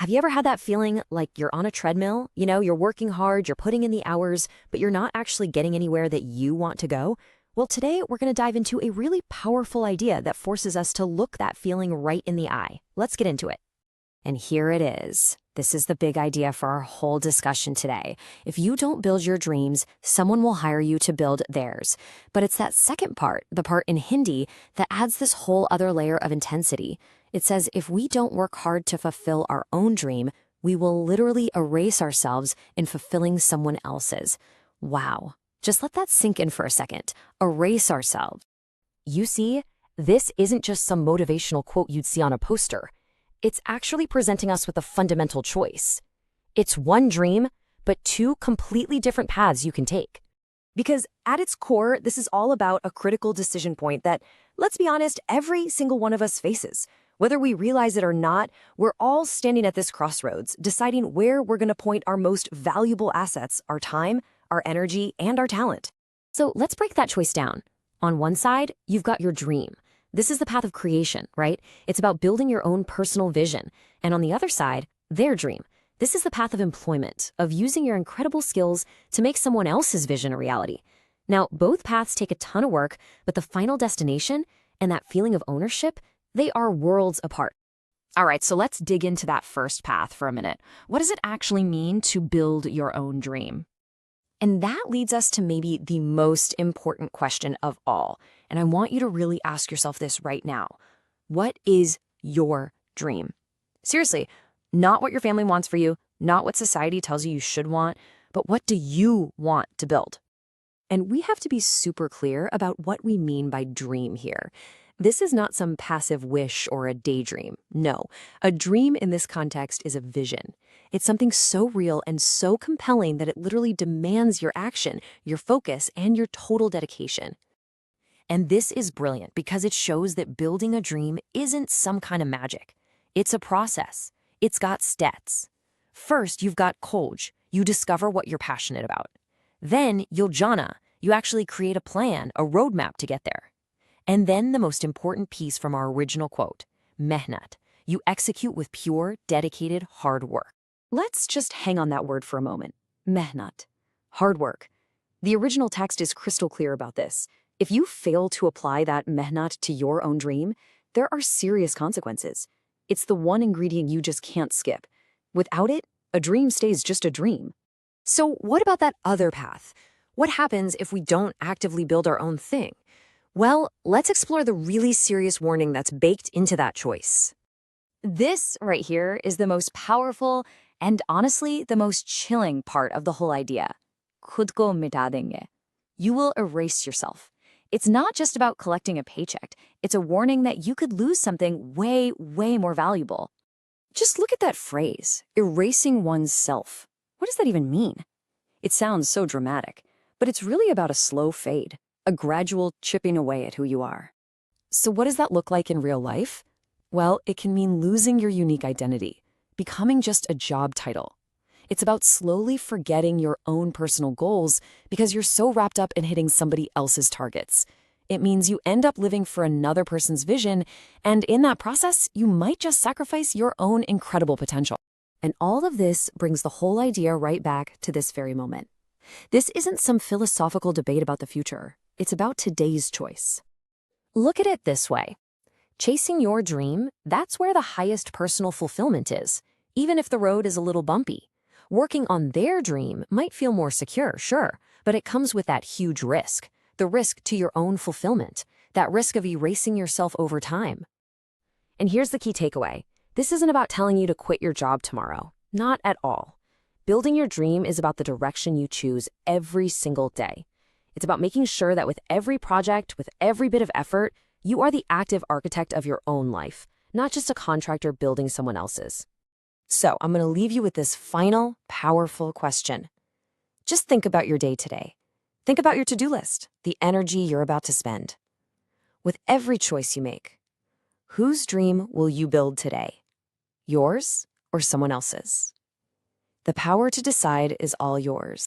Have you ever had that feeling like you're on a treadmill? You're working hard, you're putting in the hours, but you're not actually getting anywhere that you want to go? Well, today we're going to dive into a really powerful idea that forces us to look that feeling right in the eye. Let's get into it. And here it is. This is the big idea for our whole discussion today. If you don't build your dreams, someone will hire you to build theirs. But it's that second part, the part in Hindi, that adds this whole other layer of intensity. It says if we don't work hard to fulfill our own dream, we will literally erase ourselves in fulfilling someone else's. Wow. Just let that sink in for a second. Erase ourselves. You see, this isn't just some motivational quote you'd see on a poster. It's actually presenting us with a fundamental choice. It's one dream, but two completely different paths you can take. Because at its core, this is all about a critical decision point that, let's be honest, every single one of us faces. Whether we realize it or not, we're all standing at this crossroads, deciding where we're going to point our most valuable assets, our time, our energy, and our talent. So let's break that choice down. On one side, you've got your dream. This is the path of creation, right? It's about building your own personal vision. And on the other side, their dream. This is the path of employment, of using your incredible skills to make someone else's vision a reality. Now, both paths take a ton of work, but the final destination and that feeling of ownership, they are worlds apart. All right, so let's dig into that first path for a minute. What does it actually mean to build your own dream? And that leads us to maybe the most important question of all. And I want you to really ask yourself this right now. What is your dream? Seriously, not what your family wants for you, not what society tells you should want, but what do you want to build? And we have to be super clear about what we mean by dream here. This is not some passive wish or a daydream. No, a dream in this context is a vision. It's something so real and so compelling that it literally demands your action, your focus, and your total dedication. And this is brilliant because it shows that building a dream isn't some kind of magic. It's a process. It's got steps. First, you've got Kolj. You discover what you're passionate about. Then, Yoljana. You actually create a plan, a roadmap to get there. And then the most important piece from our original quote, mehnat. You execute with pure, dedicated, hard work. Let's just hang on that word for a moment. Mehnat. Hard work. The original text is crystal clear about this. If you fail to apply that mehnat to your own dream, there are serious consequences. It's the one ingredient you just can't skip. Without it, a dream stays just a dream. So what about that other path? What happens if we don't actively build our own thing? Well, let's explore the really serious warning that's baked into that choice. This right here is the most powerful and honestly the most chilling part of the whole idea. Khud ko mita denge. You will erase yourself. It's not just about collecting a paycheck. It's a warning that you could lose something way, way more valuable. Just look at that phrase, erasing one's self. What does that even mean? It sounds so dramatic, but it's really about a slow fade. A gradual chipping away at who you are. So what does that look like in real life? Well, it can mean losing your unique identity, becoming just a job title. It's about slowly forgetting your own personal goals because you're so wrapped up in hitting somebody else's targets. It means you end up living for another person's vision, and in that process, you might just sacrifice your own incredible potential. And all of this brings the whole idea right back to this very moment. This isn't some philosophical debate about the future. It's about today's choice. Look at it this way. Chasing your dream, that's where the highest personal fulfillment is, even if the road is a little bumpy. Working on their dream might feel more secure, sure, but it comes with that huge risk, the risk to your own fulfillment, that risk of erasing yourself over time. And here's the key takeaway. This isn't about telling you to quit your job tomorrow. Not at all. Building your dream is about the direction you choose every single day. It's about making sure that with every project, with every bit of effort, you are the active architect of your own life, not just a contractor building someone else's. So I'm going to leave you with this final, powerful question. Just think about your day today. Think about your to-do list, the energy you're about to spend. With every choice you make, whose dream will you build today? Yours or someone else's? The power to decide is all yours.